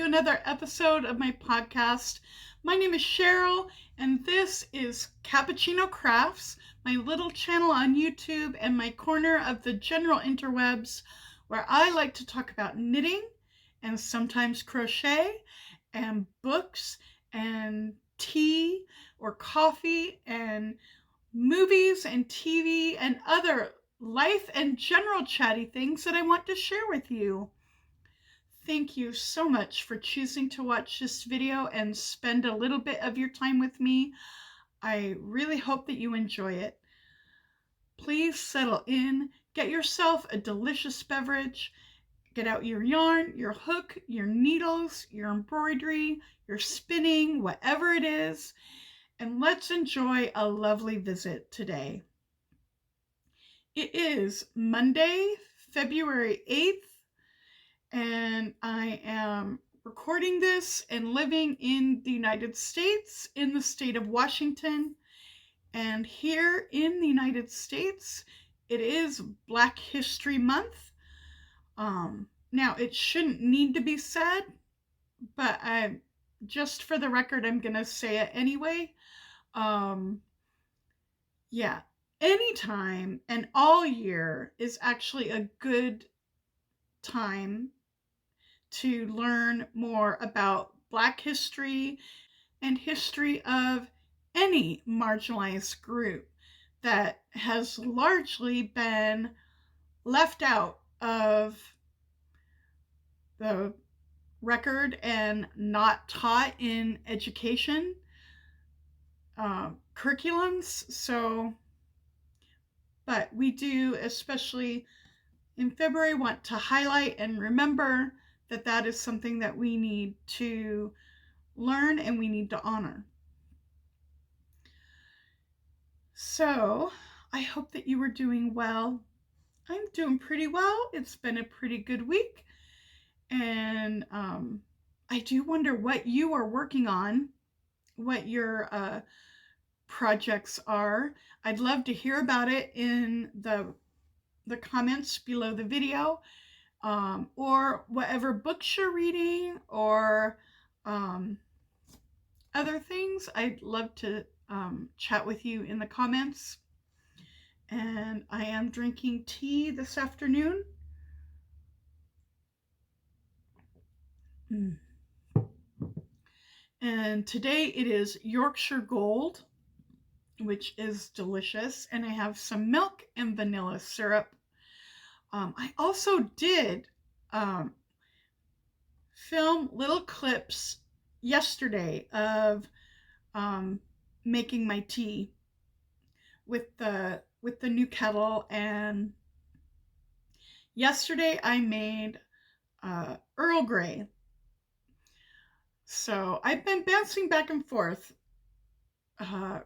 another episode of my podcast. My name is Cheryl, and this is Cappuccino Crafts, my little channel on YouTube and my corner of the general interwebs, where I like to talk about knitting and sometimes crochet and books and tea or coffee and movies and TV and other life and general chatty things that I want to share with you. Thank you so much for choosing to watch this video and spend a little bit of your time with me. I really hope that you enjoy it. Please settle in, get yourself a delicious beverage, get out your yarn, your hook, your needles, your embroidery, your spinning, whatever it is, and let's enjoy a lovely visit today. It is Monday, February 8th, and I am recording this and living in the United States, in the state of Washington. And here in the United States, it is Black History Month. Now, it shouldn't need to be said, but just for the record, I'm going to say it anyway. Anytime and all year is actually a good time to learn more about Black history and history of any marginalized group that has largely been left out of the record and not taught in education curriculums. But we do, especially in February, want to highlight and remember that that is something that we need to learn and we need to honor. So I hope that you were doing well. I'm doing pretty well. It's been a pretty good week. And I do wonder what you are working on, what your projects are. I'd love to hear about it in the comments below the video. Or whatever books you're reading or other things. I'd love to chat with you in the comments. And I am drinking tea this afternoon. And today it is Yorkshire Gold, which is delicious. And I have some milk and vanilla syrup. I also did film little clips yesterday of making my tea with the new kettle, and yesterday I made Earl Grey. So I've been bouncing back and forth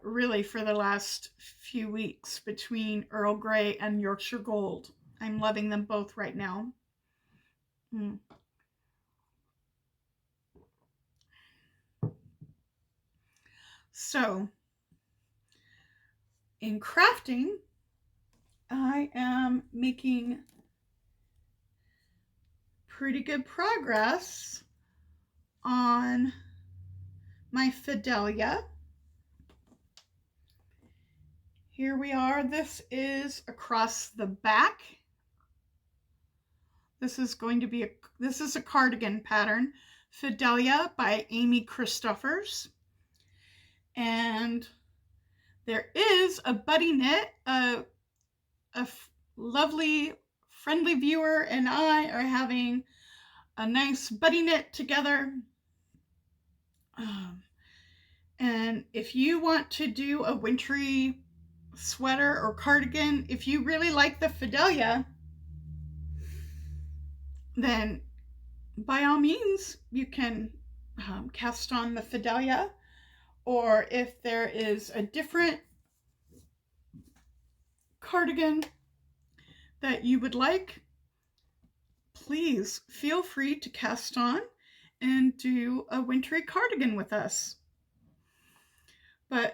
really for the last few weeks between Earl Grey and Yorkshire Gold. I'm loving them both right now. So, in crafting, I am making pretty good progress on my Fidelia. Here we are. This is across the back. This is a cardigan pattern, Fidelia by Amy Christoffers. And there is a buddy knit, a lovely friendly viewer and I are having a nice buddy knit together. And if you want to do a wintry sweater or cardigan, if you really like the Fidelia, then by all means you can cast on the Fidelia. Or if there is a different cardigan that you would like, please feel free to cast on and do a wintry cardigan with us. But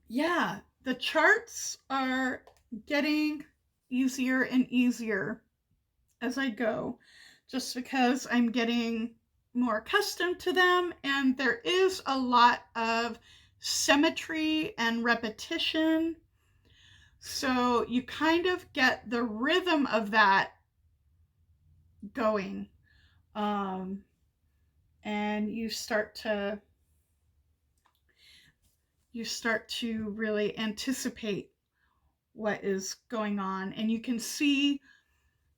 yeah, the charts are getting easier and easier as I go, just because I'm getting more accustomed to them, and there is a lot of symmetry and repetition. So you kind of get the rhythm of that going. And you start to really anticipate what is going on, and you can see,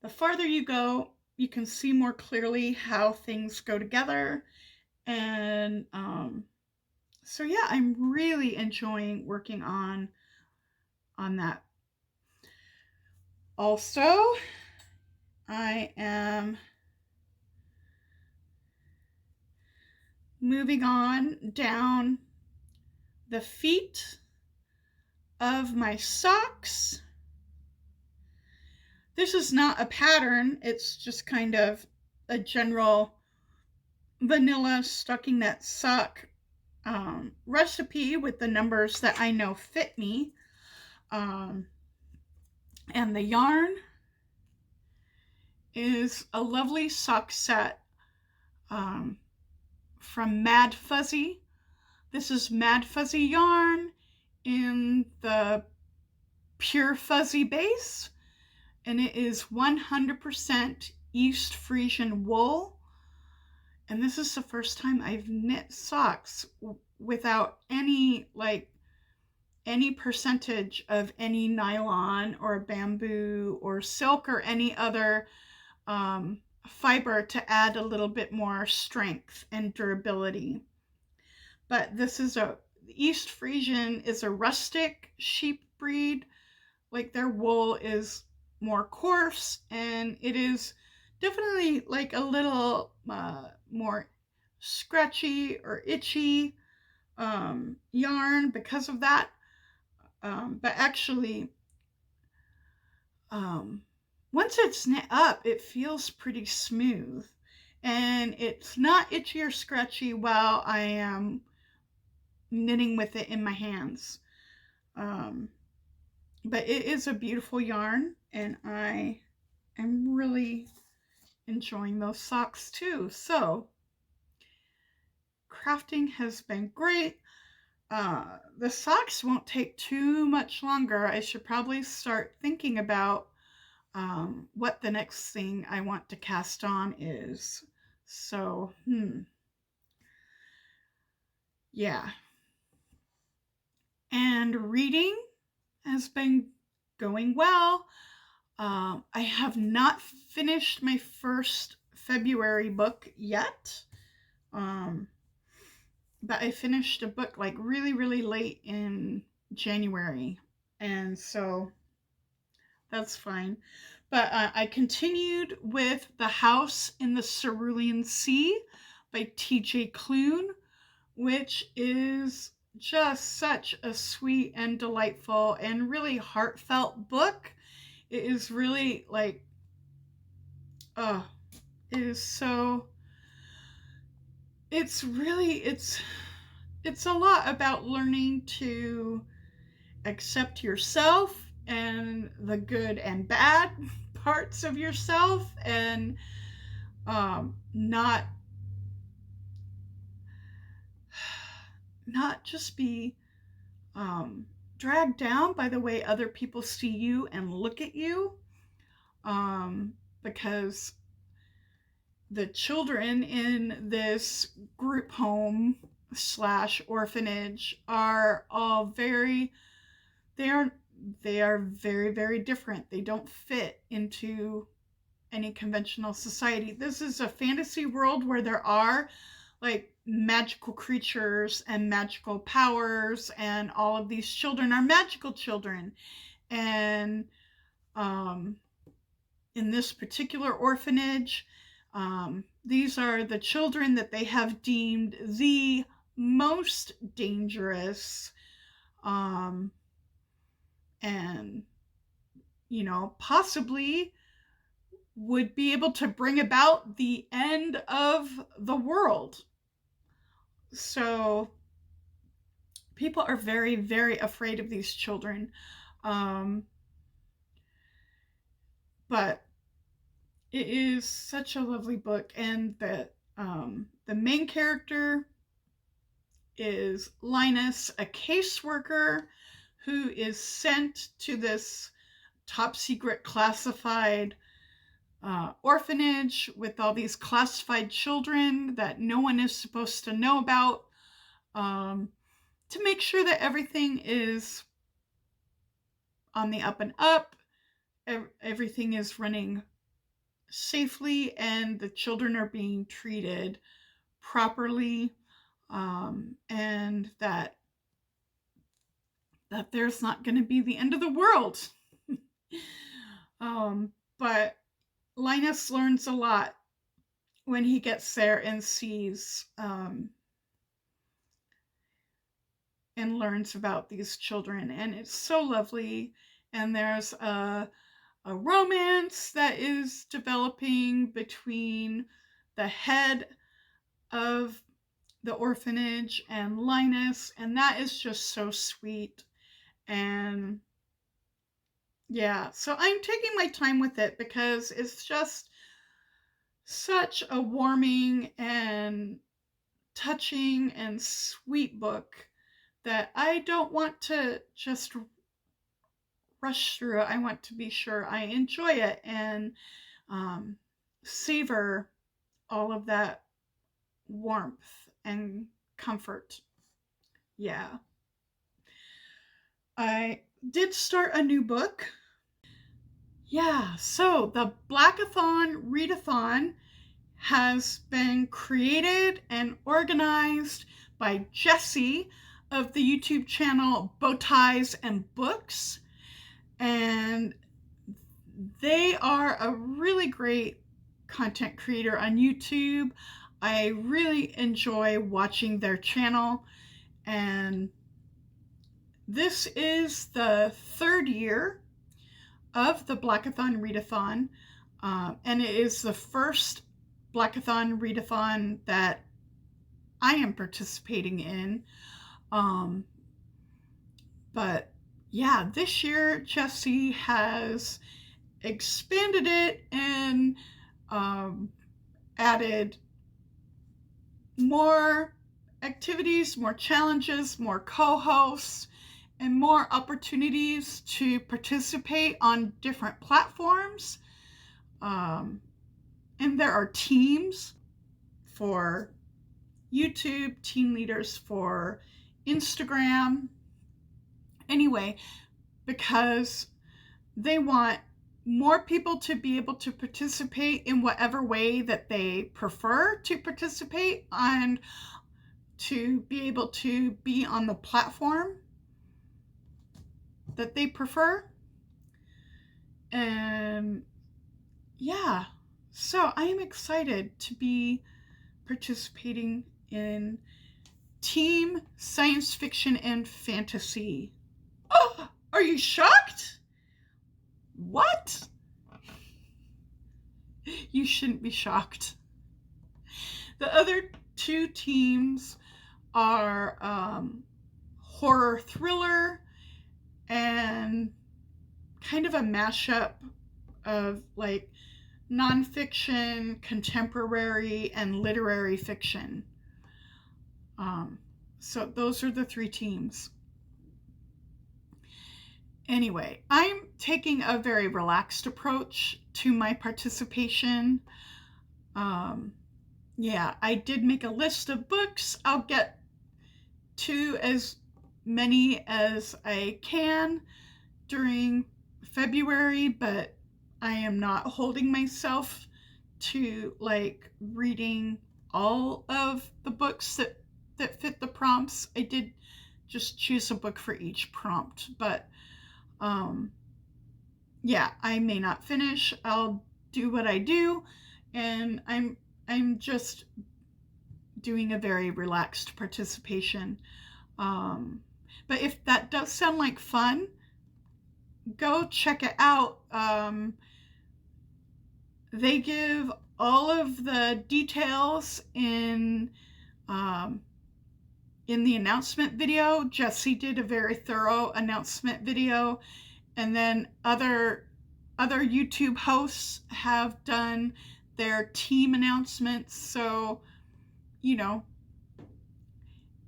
the farther you go, you can see more clearly how things go together. And so yeah, I'm really enjoying working on that. Also, I am moving on down the feet of my socks. This is not a pattern, it's just kind of a general vanilla stockinette sock recipe with the numbers that I know fit me. And the yarn is a lovely sock set from Mad Fuzzy. This is Mad Fuzzy yarn in the Pure Fuzzy base, and it is 100% East Frisian wool. And this is the first time I've knit socks without any percentage of any nylon or bamboo or silk or any other fiber to add a little bit more strength and durability. But this is East Frisian is a rustic sheep breed. Like, their wool is more coarse, and it is definitely like a little more scratchy or itchy yarn because of that. But actually, once it's knit up, it feels pretty smooth, and it's not itchy or scratchy while I am knitting with it in my hands. But it is a beautiful yarn, and I am really enjoying those socks too. So crafting has been great. The socks won't take too much longer. I should probably start thinking about what the next thing I want to cast on is. So, yeah. And reading has been going well. I have not finished my first February book yet. But I finished a book like really, really late in January. And so that's fine. But I continued with The House in the Cerulean Sea by T.J. Klune, which is just such a sweet and delightful and really heartfelt book. It is really like, it is so, it's a lot about learning to accept yourself and the good and bad parts of yourself, and not just be dragged down by the way other people see you and look at you, because the children in this group home / orphanage are all very very, very different. They don't fit into any conventional society. This is a fantasy world where there are like magical creatures and magical powers, and all of these children are magical children. And in this particular orphanage, these are the children that they have deemed the most dangerous, and possibly would be able to bring about the end of the world. So people are very, very afraid of these children. But it is such a lovely book, and the The main character is Linus, a caseworker who is sent to this top secret classified orphanage with all these classified children that no one is supposed to know about, to make sure that everything is on the up and up, everything is running safely, and the children are being treated properly, and that there's not going to be the end of the world. But Linus learns a lot when he gets there and sees and learns about these children, and it's so lovely. And there's a romance that is developing between the head of the orphanage and Linus, and that is just so sweet. And yeah, so I'm taking my time with it because it's just such a warming and touching and sweet book that I don't want to just rush through it. I want to be sure I enjoy it and savor all of that warmth and comfort. Yeah. I did start a new book. Yeah, so the Blackathon readathon has been created and organized by Jesse of the YouTube channel Bowties Books. And they are a really great content creator on YouTube. I really enjoy watching their channel. And this is the third year of the Blackathon readathon. And it is the first Blackathon readathon that I am participating in. But yeah, this year Jesse has expanded it and added more activities, more challenges, more co-hosts, and more opportunities to participate on different platforms. And there are teams for YouTube, team leaders for Instagram. Anyway, because they want more people to be able to participate in whatever way that they prefer to participate, and to be able to be on the platform that they prefer. And yeah, so I am excited to be participating in Team Science Fiction and Fantasy. Oh, are you shocked? What? You shouldn't be shocked. The other two teams are horror thriller and kind of a mashup of like nonfiction, contemporary, and literary fiction. So those are the three teams. Anyway, I'm taking a very relaxed approach to my participation. Yeah, I did make a list of books. I'll get to as many as I can during February, but I am not holding myself to like reading all of the books that fit the prompts. I did just choose a book for each prompt, but yeah, I may not finish. I'll do what I do, and I'm just doing a very relaxed participation. But if that does sound like fun, go check it out. They give all of the details in the announcement video. Jesse did a very thorough announcement video, and then other YouTube hosts have done their team announcements. So, you know,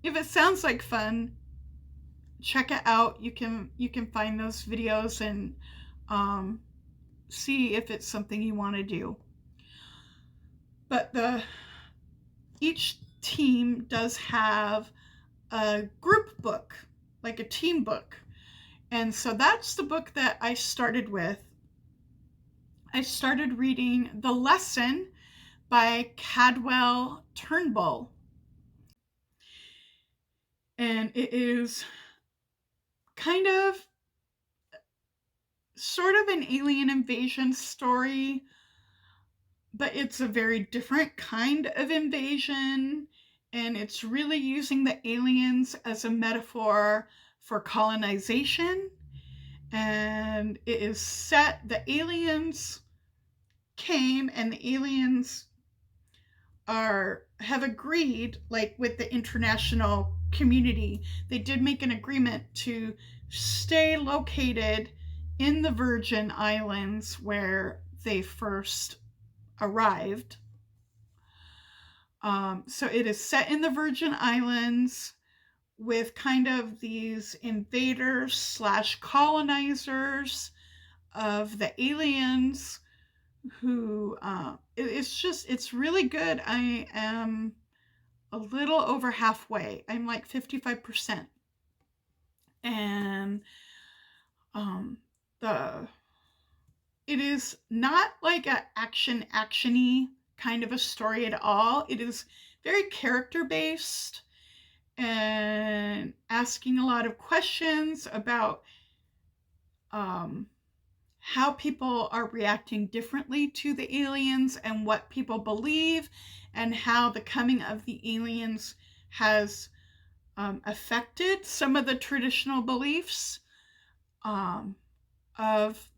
if it sounds like fun, check it out. You can find those videos and see if it's something you want to do. But each team does have a group book, like a team book. And so that's the book that I started with. I started reading The Lesson by Cadwell Turnbull. And it is kind of sort of an alien invasion story, but it's a very different kind of invasion, and it's really using the aliens as a metaphor for colonization. And it is set, the aliens came, and the aliens have agreed, like with the international community, they did make an agreement to stay located in the Virgin Islands where they first arrived. So it is set in the Virgin Islands with kind of these invaders / colonizers of the aliens who, it's really good. I am a little over halfway. I'm like 55%. And it is not like a actiony kind of a story at all. It is very character based and asking a lot of questions about how people are reacting differently to the aliens and what people believe, and how the coming of the aliens has affected some of the traditional beliefs of,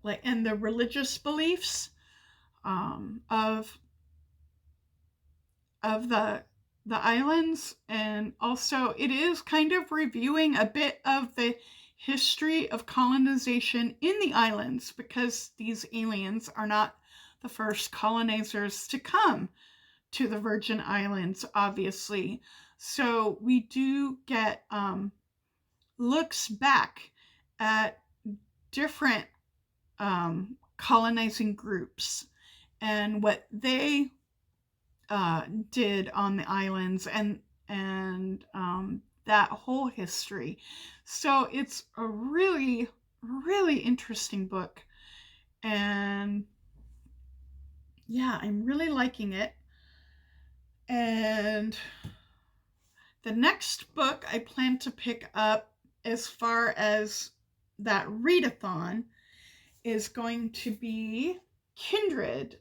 like, and the religious beliefs of the islands. And also it is kind of reviewing a bit of the history of colonization in the islands, because these aliens are not the first colonizers to come to the Virgin Islands, obviously. So we do get looks back at different colonizing groups and what they did on the islands, and that whole history. So it's a really, really interesting book. And yeah, I'm really liking it. And the next book I plan to pick up, as far as that readathon, is going to be Kindred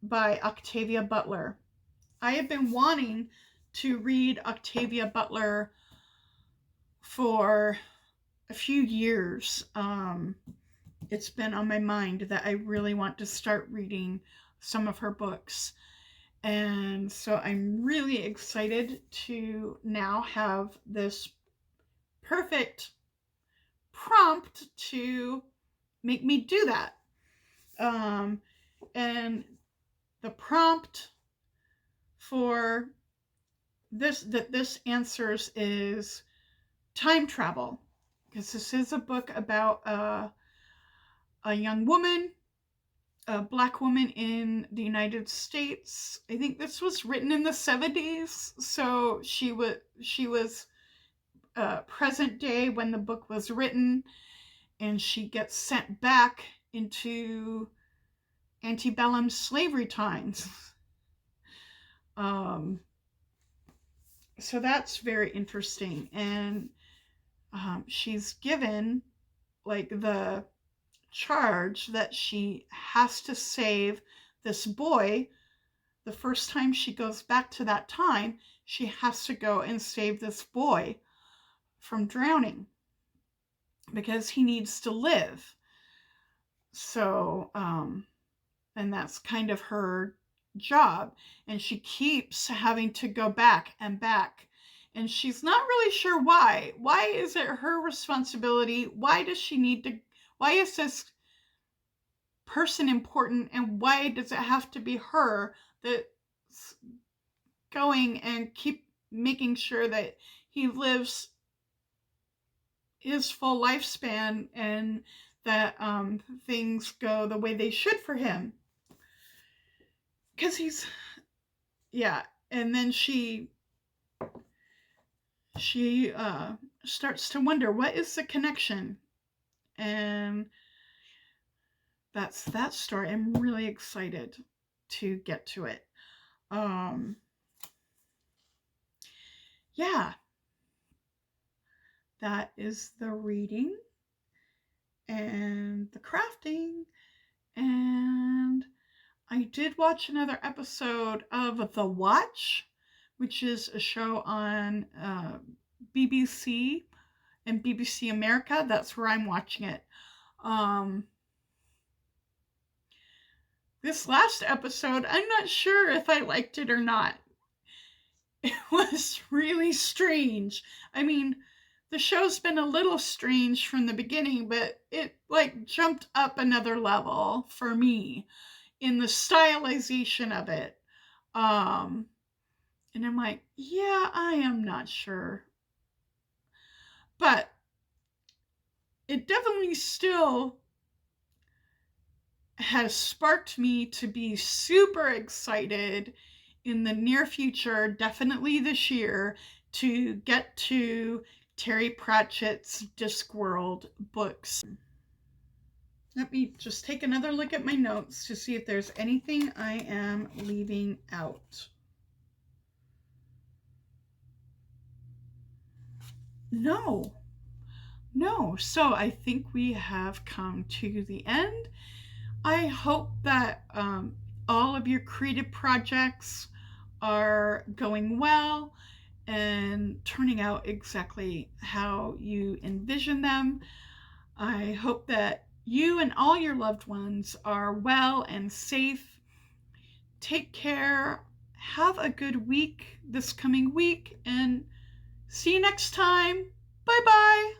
by Octavia Butler. I have been wanting to read Octavia Butler for a few years. It's been on my mind that I really want to start reading some of her books. And so I'm really excited to now have this perfect prompt to make me do that. And the prompt for this answers is time travel, because this is a book about a young woman, a Black woman in the United States. I think this was written in the 70s, so she was present day when the book was written, and she gets sent back into antebellum slavery times. So that's very interesting. And she's given, like, the charge that she has to save this boy. The first time she goes back to that time, she has to go and save this boy from drowning because he needs to live. So, and that's kind of her job. And she keeps having to go back and back. And she's not really sure why. Why is it her responsibility? Why does she need to? Why is this person important, and why does it have to be her that's going and keep making sure that he lives his full lifespan and that things go the way they should for him? Because he's, yeah. And then she starts to wonder, what is the connection? And that's that story. I'm really excited to get to it. Yeah, that is the reading and the crafting. And I did watch another episode of The Watch, which is a show on BBC and BBC America. That's where I'm watching it. This last episode, I'm not sure if I liked it or not. It was really strange. I mean, the show's been a little strange from the beginning, but it like jumped up another level for me in the stylization of it. And I'm like, yeah, I am not sure. But it definitely still has sparked me to be super excited in the near future, definitely this year, to get to Terry Pratchett's Discworld books. Let me just take another look at my notes to see if there's anything I am leaving out. No. So I think we have come to the end. I hope that all of your creative projects are going well and turning out exactly how you envision them. I hope that you and all your loved ones are well and safe. Take care. Have a good week this coming week, and see you next time. Bye-bye.